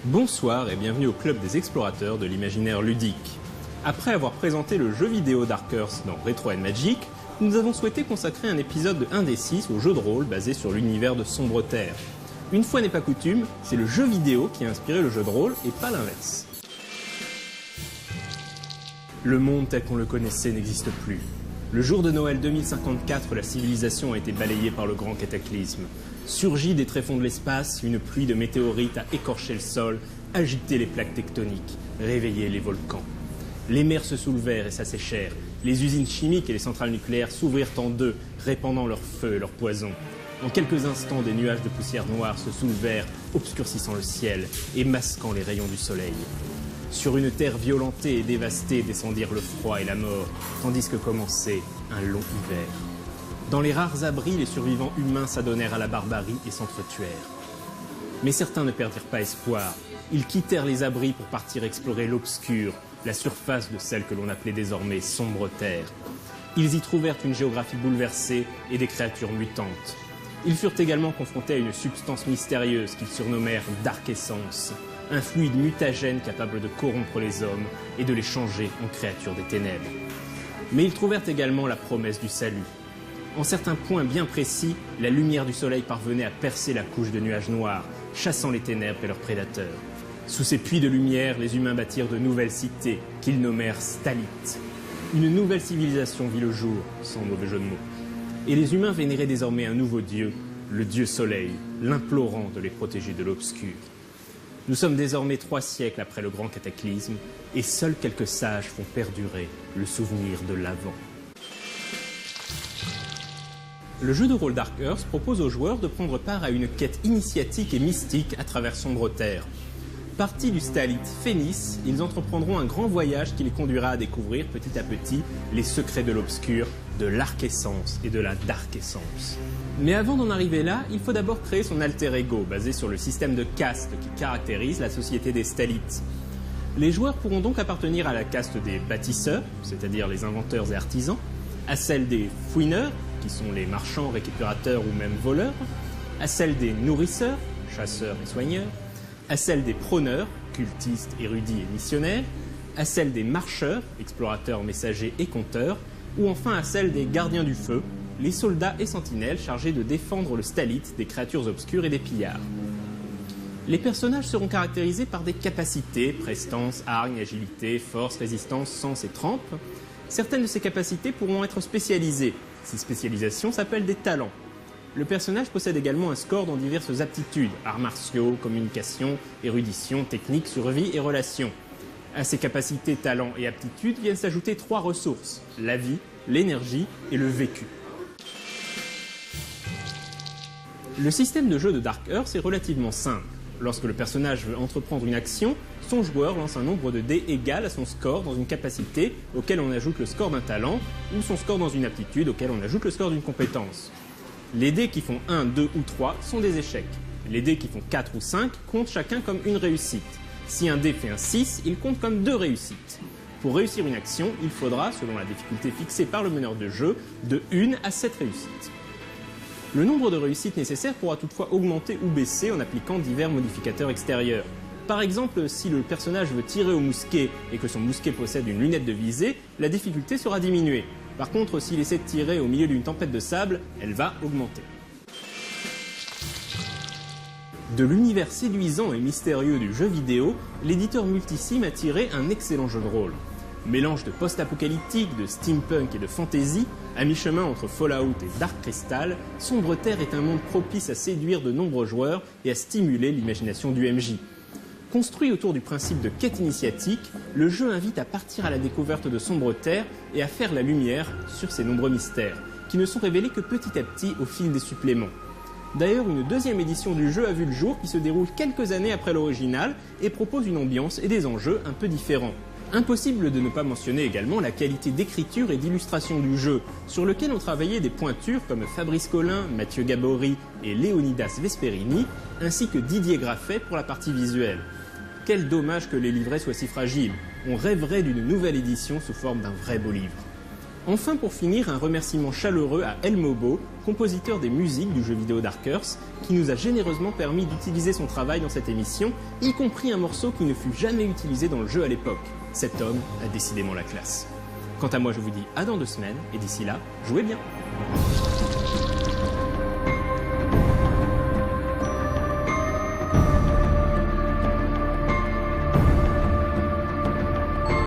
Bonsoir et bienvenue au club des explorateurs de l'imaginaire ludique. Après avoir présenté le jeu vidéo Dark Earth dans Retro & Magic, nous avons souhaité consacrer un épisode de 1 des 6 au jeu de rôle basé sur l'univers de Sombre Terre. Une fois n'est pas coutume, c'est le jeu vidéo qui a inspiré le jeu de rôle et pas l'inverse. Le monde tel qu'on le connaissait n'existe plus. Le jour de Noël 2054, la civilisation a été balayée par le grand cataclysme. Surgit des tréfonds de l'espace, une pluie de météorites a écorché le sol, agité les plaques tectoniques, réveillé les volcans. Les mers se soulevèrent et s'asséchèrent. Les usines chimiques et les centrales nucléaires s'ouvrirent en deux, répandant leur feu et leur poison. En quelques instants, des nuages de poussière noire se soulevèrent, obscurcissant le ciel et masquant les rayons du soleil. Sur une terre violentée et dévastée descendirent le froid et la mort, tandis que commençait un long hiver. Dans les rares abris, les survivants humains s'adonnèrent à la barbarie et s'entretuèrent. Mais certains ne perdirent pas espoir. Ils quittèrent les abris pour partir explorer l'obscur, la surface de celle que l'on appelait désormais Sombre Terre. Ils y trouvèrent une géographie bouleversée et des créatures mutantes. Ils furent également confrontés à une substance mystérieuse qu'ils surnommèrent Dark Essence, un fluide mutagène capable de corrompre les hommes et de les changer en créatures des ténèbres. Mais ils trouvèrent également la promesse du salut. En certains points bien précis, la lumière du soleil parvenait à percer la couche de nuages noirs, chassant les ténèbres et leurs prédateurs. Sous ces puits de lumière, les humains bâtirent de nouvelles cités, qu'ils nommèrent Stalites. Une nouvelle civilisation vit le jour, sans mauvais jeu de mots. Et les humains vénéraient désormais un nouveau dieu, le dieu soleil, l'implorant de les protéger de l'obscur. Nous sommes désormais 3 siècles après le grand cataclysme, et seuls quelques sages font perdurer le souvenir de l'avant. Le jeu de rôle Dark Earth propose aux joueurs de prendre part à une quête initiatique et mystique à travers Sombre Terre. Partis du Stalite Phénis, ils entreprendront un grand voyage qui les conduira à découvrir petit à petit les secrets de l'obscur, de l'Arc-Essence et de la Dark Essence. Mais avant d'en arriver là, il faut d'abord créer son alter ego, basé sur le système de caste qui caractérise la société des Stalites. Les joueurs pourront donc appartenir à la caste des bâtisseurs, c'est-à-dire les inventeurs et artisans, à celle des fouineurs, qui sont les marchands, récupérateurs ou même voleurs, à celle des nourrisseurs, chasseurs et soigneurs, à celle des prôneurs, cultistes, érudits et missionnaires, à celle des marcheurs, explorateurs, messagers et conteurs, ou enfin à celle des gardiens du feu, les soldats et sentinelles chargés de défendre le Stalite des créatures obscures et des pillards. Les personnages seront caractérisés par des capacités, prestance, hargne, agilité, force, résistance, sens et trempe. Certaines de ces capacités pourront être spécialisées. Ces spécialisations s'appellent des talents. Le personnage possède également un score dans diverses aptitudes, arts martiaux, communication, érudition, technique, survie et relations. À ces capacités, talents et aptitudes viennent s'ajouter 3 ressources, la vie, l'énergie et le vécu. Le système de jeu de Dark Earth est relativement simple. Lorsque le personnage veut entreprendre une action, son joueur lance un nombre de dés égal à son score dans une capacité auquel on ajoute le score d'un talent ou son score dans une aptitude auquel on ajoute le score d'une compétence. Les dés qui font 1, 2 ou 3 sont des échecs. Les dés qui font 4 ou 5 comptent chacun comme une réussite. Si un dé fait un 6, il compte comme 2 réussites. Pour réussir une action, il faudra, selon la difficulté fixée par le meneur de jeu, de 1 à 7 réussites. Le nombre de réussites nécessaires pourra toutefois augmenter ou baisser en appliquant divers modificateurs extérieurs. Par exemple, si le personnage veut tirer au mousquet et que son mousquet possède une lunette de visée, la difficulté sera diminuée. Par contre, s'il essaie de tirer au milieu d'une tempête de sable, elle va augmenter. De l'univers séduisant et mystérieux du jeu vidéo, l'éditeur Multisim a tiré un excellent jeu de rôle. Mélange de post-apocalyptique, de steampunk et de fantasy, à mi-chemin entre Fallout et Dark Crystal, Sombre Terre est un monde propice à séduire de nombreux joueurs et à stimuler l'imagination du MJ. Construit autour du principe de quête initiatique, le jeu invite à partir à la découverte de Sombre Terre et à faire la lumière sur ses nombreux mystères, qui ne sont révélés que petit à petit au fil des suppléments. D'ailleurs, une 2e édition du jeu a vu le jour qui se déroule quelques années après l'original et propose une ambiance et des enjeux un peu différents. Impossible de ne pas mentionner également la qualité d'écriture et d'illustration du jeu, sur lequel ont travaillé des pointures comme Fabrice Collin, Mathieu Gabory et Léonidas Vesperini, ainsi que Didier Graffet pour la partie visuelle. Quel dommage que les livrets soient si fragiles, on rêverait d'une nouvelle édition sous forme d'un vrai beau livre. Enfin, pour finir, un remerciement chaleureux à Elmobo, compositeur des musiques du jeu vidéo Darkers, qui nous a généreusement permis d'utiliser son travail dans cette émission, y compris un morceau qui ne fut jamais utilisé dans le jeu à l'époque. Cet homme a décidément la classe. Quant à moi, je vous dis à dans 2 semaines, et d'ici là, jouez bien!